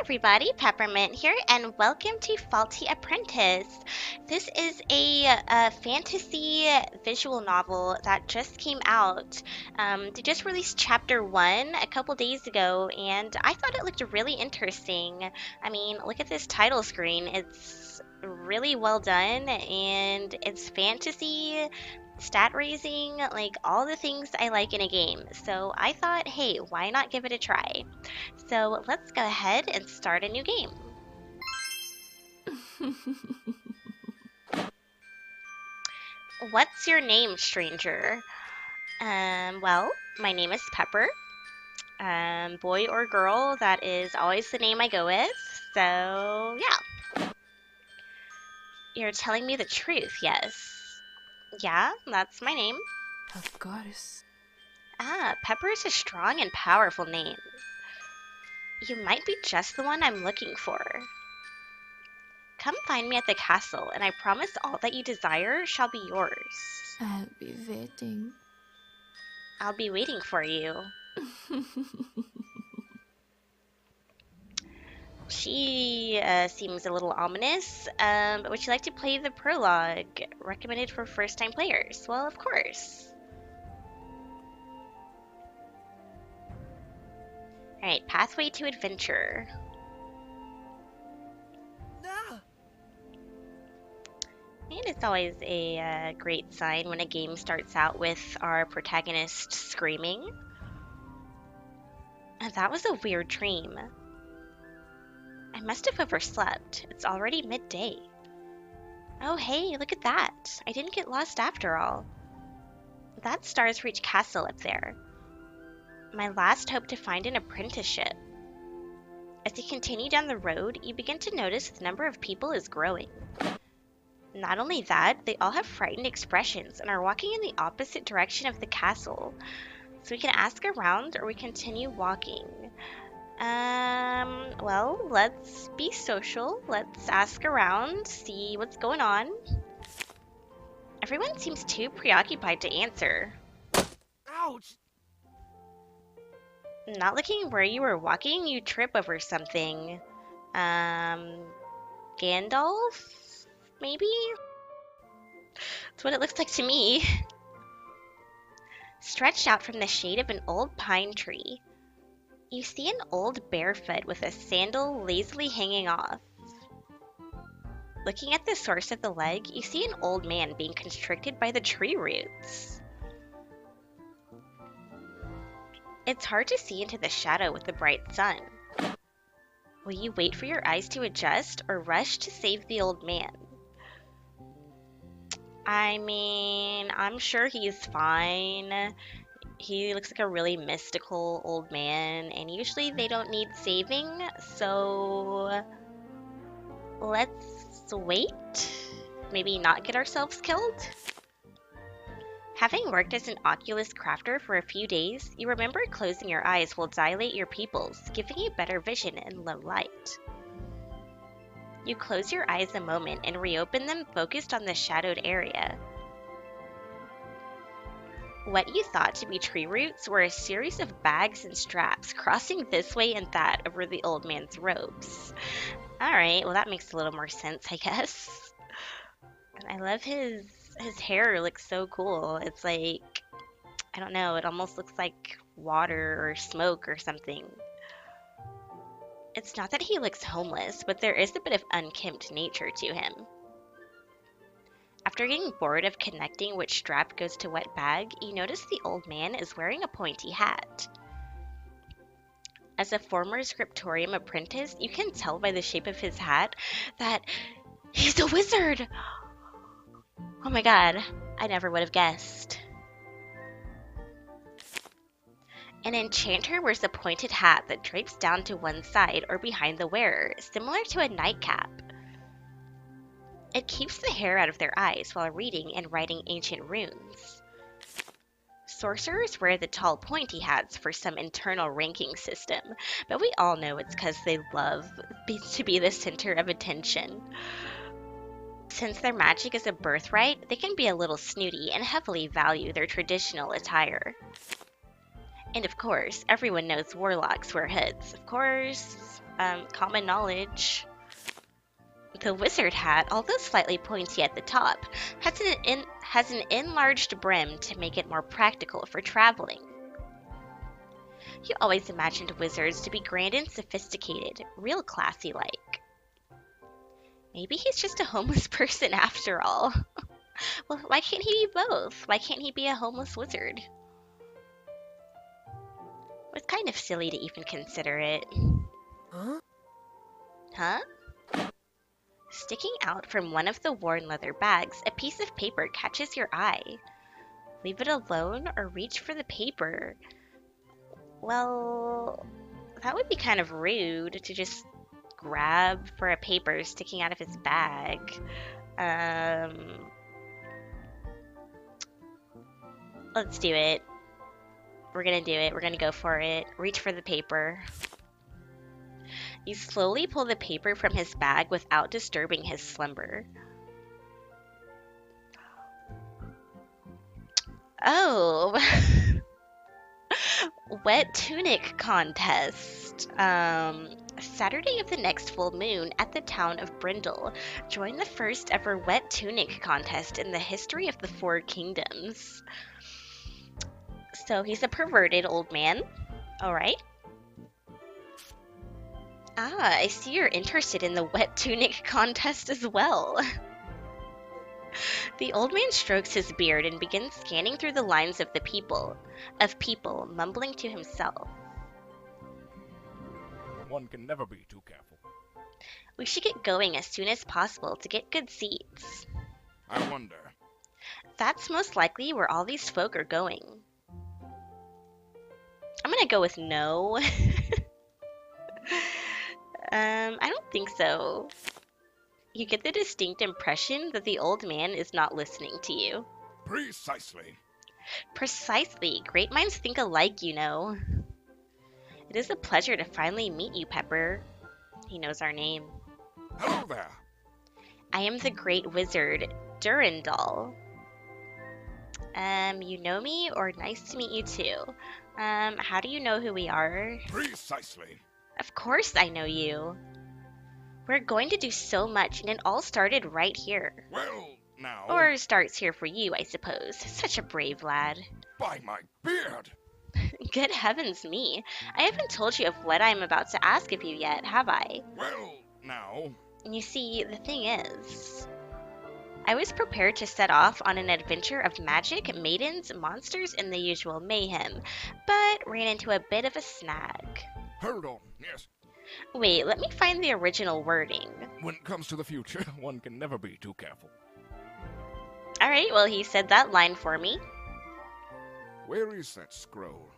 everybody, Peppermint here, and welcome to Faulty Apprentice. This is a fantasy visual novel that just came out. They just released chapter 1 a couple days ago, and I thought it looked really interesting. I mean, look at this title screen. It's really well done, and it's fantasy, stat raising, like all the things I like in a game. So I thought, hey, why not give it a try? So let's go ahead and start a new game. What's your name, stranger? Well, my name is Pepper. Boy or girl, that is always the name I go with. So, yeah. You're telling me the truth, yes. Yeah, that's my name. A goddess. Ah, Pepper is a strong and powerful name. You might be just the one I'm looking for. Come find me at the castle, and I promise all that you desire shall be yours. I'll be waiting. I'll be waiting for you. She seems a little ominous. But would you like to play the prologue? Recommended for first-time players. Well, of course. Alright, Pathway to Adventure. And it's always a great sign when a game starts out with our protagonist screaming. And that was a weird dream. I must have overslept. It's already midday. Oh, hey, look at that. I didn't get lost after all. That's Stars Reach Castle up there. My last hope to find an apprenticeship. As you continue down the road, you begin to notice the number of people is growing. Not only that, they all have frightened expressions and are walking in the opposite direction of the castle. So we can ask around or we continue walking. Well, let's be social. Let's ask around, see what's going on. Everyone seems too preoccupied to answer. Ouch! Not looking where you were walking, you trip over something. Gandalf? Maybe? That's what it looks like to me. Stretched out from the shade of an old pine tree, you see an old barefoot with a sandal lazily hanging off. Looking at the source of the leg, you see an old man being constricted by the tree roots. It's hard to see into the shadow with the bright sun. Will you wait for your eyes to adjust or rush to save the old man? I mean, I'm sure he's fine. He looks like a really mystical old man, and usually they don't need saving, so let's wait. Maybe not get ourselves killed? Having worked as an Oculus crafter for a few days, you remember closing your eyes will dilate your pupils, giving you better vision in low light. You close your eyes a moment and reopen them focused on the shadowed area. What you thought to be tree roots were a series of bags and straps crossing this way and that over the old man's robes. Alright, well that makes a little more sense, I guess. And I love his hair looks so cool. It's like, I don't know, it almost looks like water or smoke or something. It's not that he looks homeless, but there is a bit of unkempt nature to him. After getting bored of connecting which strap goes to what bag, you notice the old man is wearing a pointy hat. As a former scriptorium apprentice, you can tell by the shape of his hat that he's a wizard! Oh my god, I never would have guessed. An enchanter wears a pointed hat that drapes down to one side or behind the wearer, similar to a nightcap. It keeps the hair out of their eyes while reading and writing ancient runes. Sorcerers wear the tall pointy hats for some internal ranking system, but we all know it's because they love to be the center of attention. Since their magic is a birthright, they can be a little snooty and heavily value their traditional attire. And of course, everyone knows warlocks wear hoods. Of course, common knowledge. The wizard hat, although slightly pointy at the top, has an enlarged brim to make it more practical for traveling. You always imagined wizards to be grand and sophisticated, real classy-like. Maybe he's just a homeless person after all. Well, why can't he be both? Why can't he be a homeless wizard? It's kind of silly to even consider it. Huh? Huh? Sticking out from one of the worn leather bags, a piece of paper catches your eye. Leave it alone or reach for the paper? Well, that would be kind of rude to just grab for a paper sticking out of his bag. Let's do it. We're gonna do it. We're gonna go for it. Reach for the paper. You slowly pull the paper from his bag without disturbing his slumber. Oh. Wet tunic contest. Saturday of the next full moon at the town of Brindle. Join the first ever wet tunic contest in the history of the Four Kingdoms. So he's a perverted old man. Alright. Ah, I see you're interested in the wet tunic contest as well. The old man strokes his beard and begins scanning through the lines of people, mumbling to himself. One can never be too careful. We should get going as soon as possible to get good seats. I wonder. That's most likely where all these folk are going. I'm gonna go with no. I don't think so. You get the distinct impression that the old man is not listening to you. Precisely. Precisely. Great minds think alike, you know. It is a pleasure to finally meet you, Pepper. He knows our name. Hello there. I am the great wizard, Durandal. You know me, or nice to meet you too. How do you know who we are? Precisely. Of course I know you. We're going to do so much, and it all started right here. Well, now. Or starts here for you, I suppose. Such a brave lad. By my beard. Good heavens me. I haven't told you of what I'm about to ask of you yet, have I? Well, now. You see, the thing is, I was prepared to set off on an adventure of magic, maidens, monsters, and the usual mayhem, but ran into a bit of a snag. Hold on. Yes. Wait, let me find the original wording. When it comes to the future, one can never be too careful. Alright, well, he said that line for me. Where is that scroll?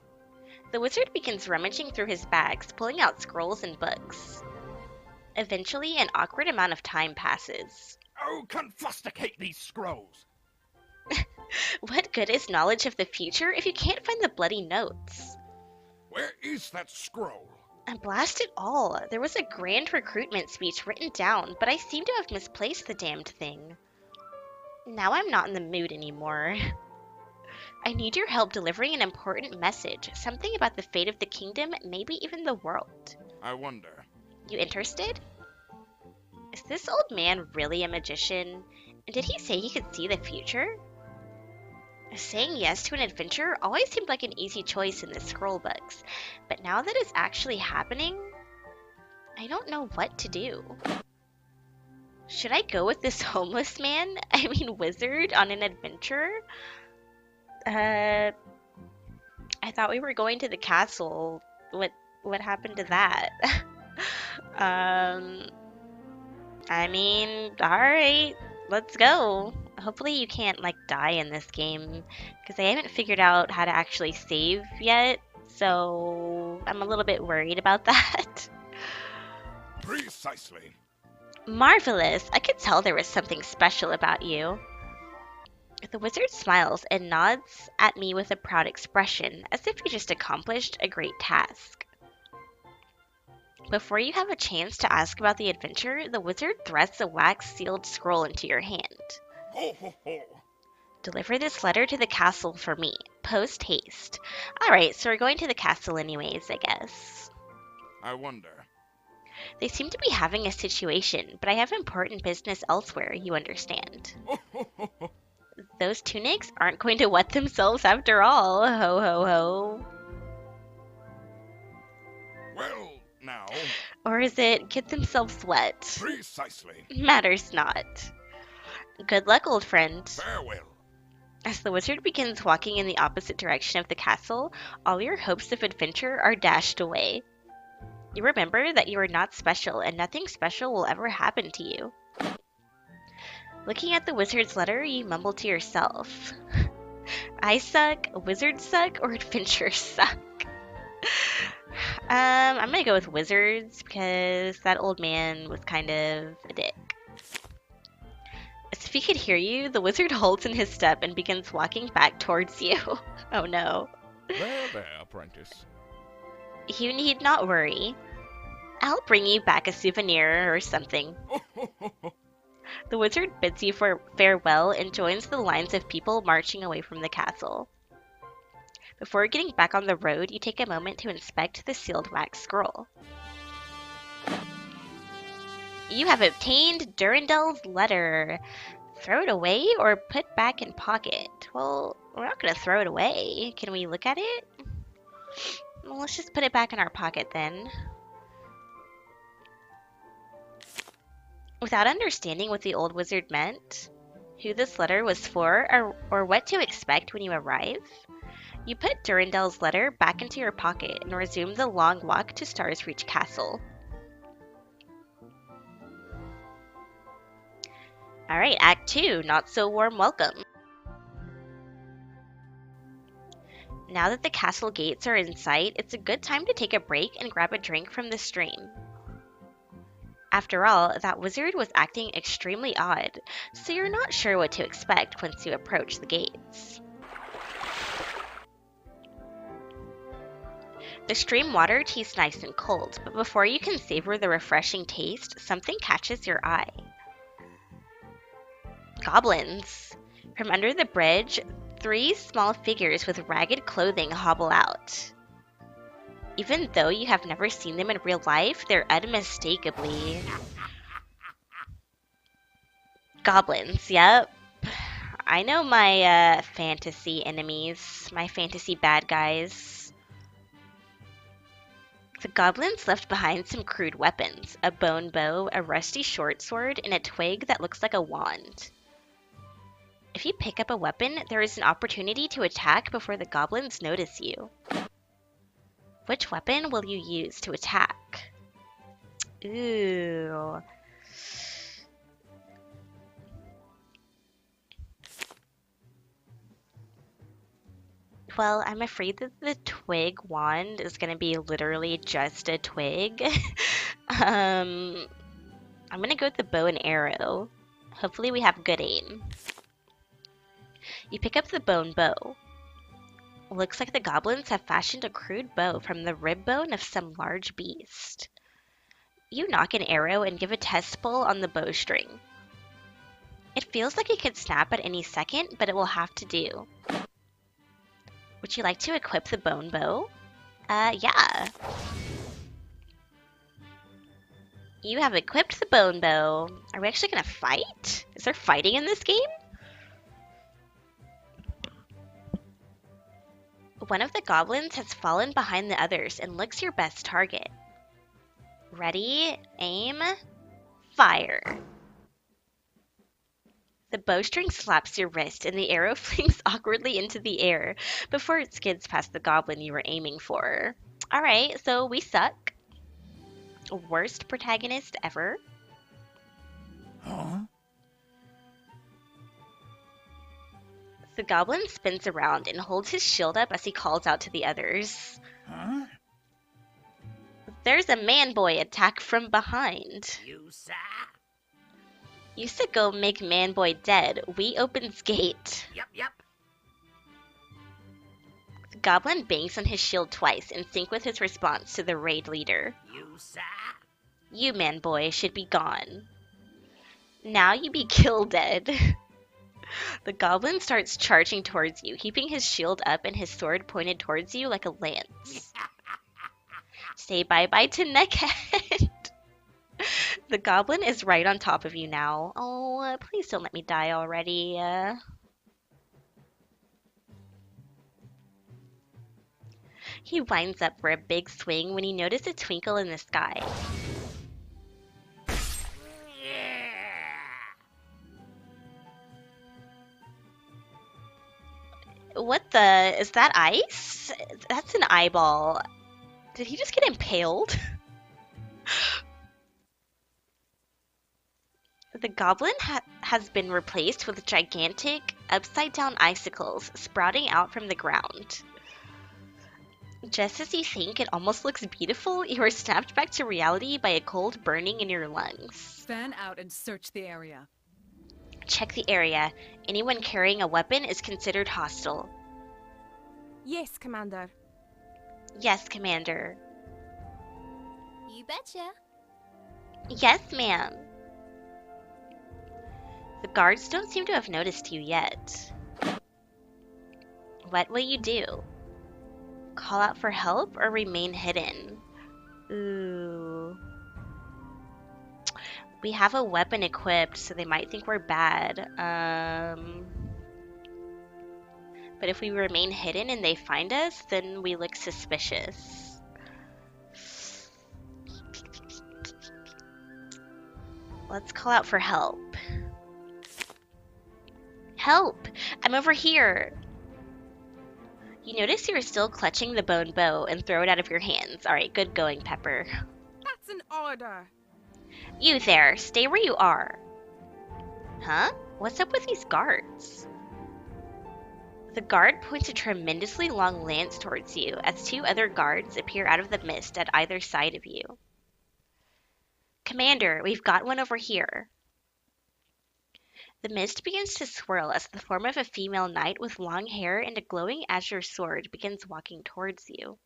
The wizard begins rummaging through his bags, pulling out scrolls and books. Eventually, an awkward amount of time passes. Oh, confusticate these scrolls! What good is knowledge of the future if you can't find the bloody notes? Where is that scroll? And blast it all, there was a grand recruitment speech written down, but I seem to have misplaced the damned thing. Now I'm not in the mood anymore. I need your help delivering an important message, something about the fate of the kingdom, maybe even the world. I wonder. You interested? Is this old man really a magician? And did he say he could see the future? Saying yes to an adventure always seemed like an easy choice in the scroll books, but now that it's actually happening, I don't know what to do. Should I go with this homeless man, wizard, on an adventure? I thought we were going to the castle. What happened to that? Alright, let's go. Hopefully you can't, die in this game, because I haven't figured out how to actually save yet, so I'm a little bit worried about that. Precisely. Marvelous! I could tell there was something special about you. The wizard smiles and nods at me with a proud expression, as if he just accomplished a great task. Before you have a chance to ask about the adventure, the wizard thrusts a wax-sealed scroll into your hand. Ho, ho, ho. Deliver this letter to the castle for me. Post haste. Alright, so we're going to the castle anyways, I guess. I wonder. They seem to be having a situation, but I have important business elsewhere, you understand. Those tunics aren't going to wet themselves after all. Ho ho ho. Well, now, Or is it get themselves wet? precisely. Matters not. Good luck, old friend. Farewell. As the wizard begins walking in the opposite direction of the castle, all your hopes of adventure are dashed away. You remember that you are not special, and nothing special will ever happen to you. Looking at the wizard's letter, you mumble to yourself, I suck, wizards suck, or adventures suck? I'm gonna go with wizards because that old man was kind of a dick. As if he could hear you, the wizard halts in his step and begins walking back towards you. Oh no. There, apprentice. You need not worry. I'll bring you back a souvenir or something. The wizard bids you farewell and joins the lines of people marching away from the castle. Before getting back on the road, you take a moment to inspect the sealed wax scroll. You have obtained Durandel's letter. Throw it away or put back in pocket? Well, we're not going to throw it away. Can we look at it? Well, let's just put it back in our pocket then. Without understanding what the old wizard meant, who this letter was for, or what to expect when you arrive, you put Durandel's letter back into your pocket and resume the long walk to Stars Reach Castle. Alright, Act 2, Not So Warm Welcome. Now that the castle gates are in sight, it's a good time to take a break and grab a drink from the stream. After all, that wizard was acting extremely odd, so you're not sure what to expect once you approach the gates. The stream water tastes nice and cold, but before you can savor the refreshing taste, something catches your eye. Goblins. From under the bridge, 3 small figures with ragged clothing hobble out. Even though you have never seen them in real life, they're unmistakably goblins. Yep. I know my fantasy enemies, my fantasy bad guys. The goblins left behind some crude weapons, a bone bow, a rusty short sword, and a twig that looks like a wand. If you pick up a weapon, there is an opportunity to attack before the goblins notice you. Which weapon will you use to attack? Ooh. Well, I'm afraid that the twig wand is going to be literally just a twig. I'm going to go with the bow and arrow. Hopefully we have good aim. You pick up the bone bow. Looks like the goblins have fashioned a crude bow from the rib bone of some large beast. You knock an arrow and give a test pull on the bowstring. It feels like it could snap at any second, but it will have to do. Would you like to equip the bone bow? Yeah. You have equipped the bone bow. Are we actually gonna fight? Is there fighting in this game? One of the goblins has fallen behind the others and looks your best target. Ready, aim, fire. The bowstring slaps your wrist and the arrow flings awkwardly into the air before it skids past the goblin you were aiming for. Alright, so we suck. Worst protagonist ever. Huh? The goblin spins around and holds his shield up as he calls out to the others. Huh? There's a man-boy attack from behind. You, sir? You said go make man-boy dead. We opens gate. Yep. The goblin bangs on his shield twice in sync with his response to the raid leader. You, sir? You, man-boy, should be gone. Now you be kill dead. The goblin starts charging towards you, keeping his shield up and his sword pointed towards you like a lance. Say bye-bye to neckhead. The goblin is right on top of you now. Oh, please don't let me die already. He winds up for a big swing when he notices a twinkle in the sky. What the? Is that ice? That's an eyeball. Did he just get impaled? The goblin has been replaced with gigantic, upside-down icicles sprouting out from the ground. Just as you think it almost looks beautiful, you are snapped back to reality by a cold burning in your lungs. Fan out and search the area. Check the area. Anyone carrying a weapon is considered hostile. Yes, Commander. Yes, Commander. You betcha. Yes, ma'am. The guards don't seem to have noticed you yet. What will you do? Call out for help or remain hidden? Ooh. We have a weapon equipped, so they might think we're bad. But if we remain hidden and they find us, then we look suspicious. Let's call out for help. Help! I'm over here! You notice you're still clutching the bone bow and throw it out of your hands. Alright, good going, Pepper. That's an order. You there, stay where you are. Huh? What's up with these guards? The guard points a tremendously long lance towards you as two other guards appear out of the mist at either side of you. Commander, we've got one over here. The mist begins to swirl as the form of a female knight with long hair and a glowing azure sword begins walking towards you.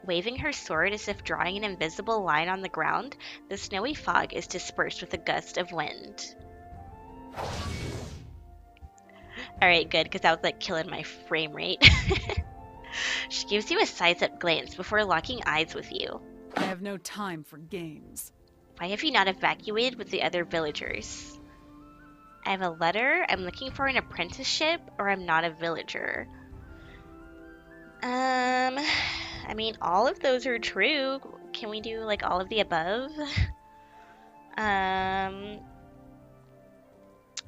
Waving her sword as if drawing an invisible line on the ground, the snowy fog is dispersed with a gust of wind. Alright, good, because that was like killing my frame rate. She gives you a size-up glance before locking eyes with you. I have no time for games. Why have you not evacuated with the other villagers? I have a letter, I'm looking for an apprenticeship, or I'm not a villager. I mean, all of those are true. Can we do, like, all of the above?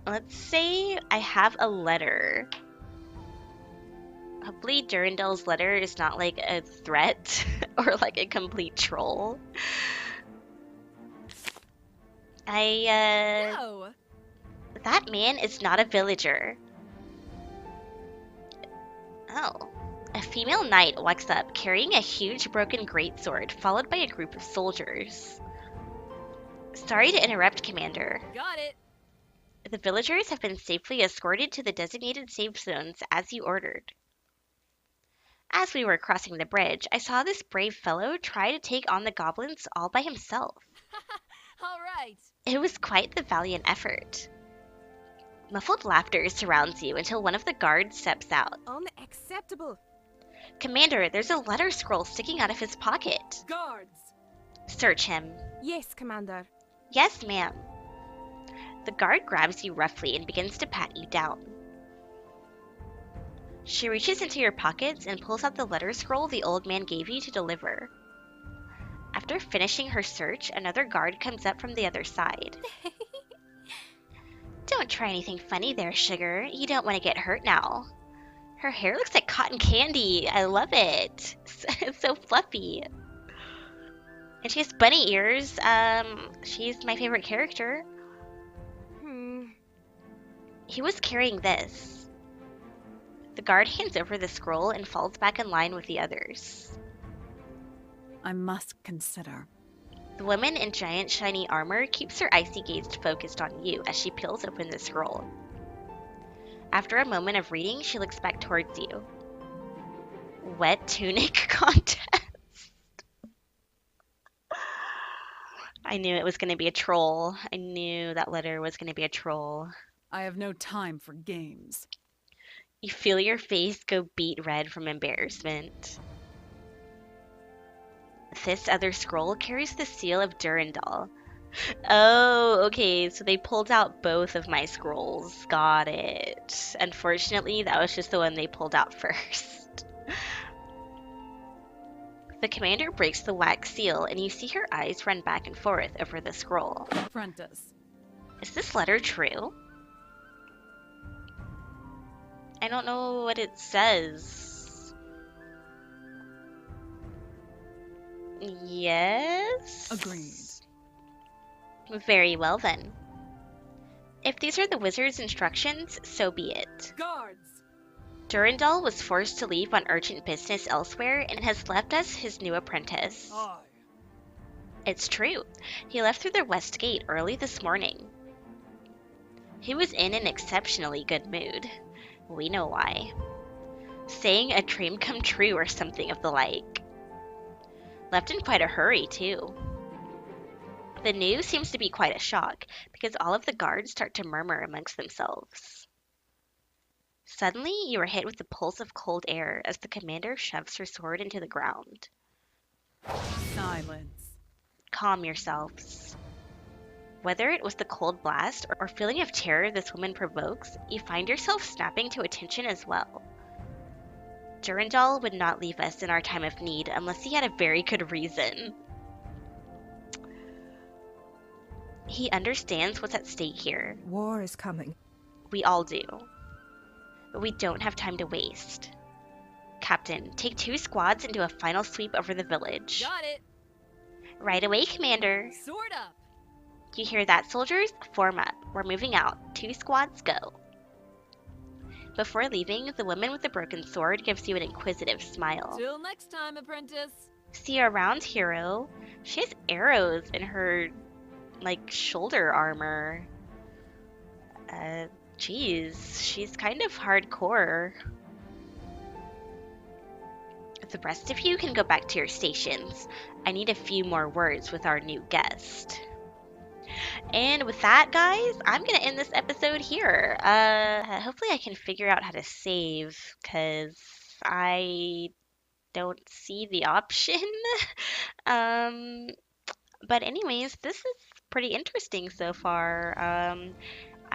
Let's say I have a letter. Hopefully Durandal's letter is not, like, a threat or, like, a complete troll. No. That man is not a villager. Oh. A female knight walks up, carrying a huge broken greatsword, followed by a group of soldiers. Sorry to interrupt, Commander. Got it. The villagers have been safely escorted to the designated safe zones as you ordered. As we were crossing the bridge, I saw this brave fellow try to take on the goblins all by himself. All right. It was quite the valiant effort. Muffled laughter surrounds you until one of the guards steps out. Unacceptable. Commander, there's a letter scroll sticking out of his pocket. Guards. Search him. Yes, Commander. Yes, ma'am. The guard grabs you roughly and begins to pat you down. She reaches into your pockets and pulls out the letter scroll the old man gave you to deliver. After finishing her search, another guard comes up from the other side. Don't try anything funny there, Sugar. You don't want to get hurt now. Her hair looks like cotton candy. I love it. It's so fluffy. And she has bunny ears. She's my favorite character. He was carrying this. The guard hands over the scroll and falls back in line with the others. I must consider. The woman in giant shiny armor keeps her icy gaze focused on you as she peels open the scroll. After a moment of reading, she looks back towards you. Wet tunic contest. I knew it was going to be a troll. I knew that letter was going to be a troll. I have no time for games. You feel your face go beet red from embarrassment. this other scroll carries the seal of Durandal. Oh, okay, so they pulled out both of my scrolls. Got it. Unfortunately, that was just the one they pulled out first. The commander breaks the wax seal, and you see her eyes run back and forth over the scroll. Apprentice. Is this letter true? I don't know what it says. Yes? Agreed. Very well then. If these are the wizard's instructions, so be it. Guards! Durandal was forced to leave on urgent business elsewhere and has left us his new apprentice. Aye. It's true. He left through the west gate early this morning. He was in an exceptionally good mood. We know why. Saying a dream come true or something of the like. Left in quite a hurry, too. The news seems to be quite a shock, because all of the guards start to murmur amongst themselves. Suddenly, you are hit with the pulse of cold air as the commander shoves her sword into the ground. Silence. Calm yourselves. Whether it was the cold blast or feeling of terror this woman provokes, you find yourself snapping to attention as well. Durandal would not leave us in our time of need unless he had a very good reason. He understands what's at stake here. War is coming. We all do. But we don't have time to waste. Captain, take 2 squads and do a final sweep over the village. Got it. Right away, Commander. Sword up. You hear that, soldiers? Form up. We're moving out. 2 squads, go. Before leaving, the woman with the broken sword gives you an inquisitive smile. Till next time, apprentice. See you around, hero. She has arrows in her, shoulder armor. Geez, she's kind of hardcore. The rest of you can go back to your stations. I need a few more words with our new guest. And with that, guys, I'm going to end this episode here. Hopefully I can figure out how to save, because I don't see the option. But anyways, this is pretty interesting so far.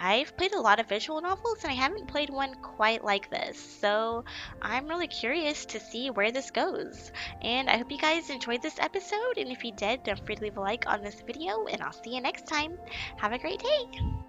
I've played a lot of visual novels, and I haven't played one quite like this, so I'm really curious to see where this goes. And I hope you guys enjoyed this episode, and if you did, don't forget to leave a like on this video, and I'll see you next time. Have a great day!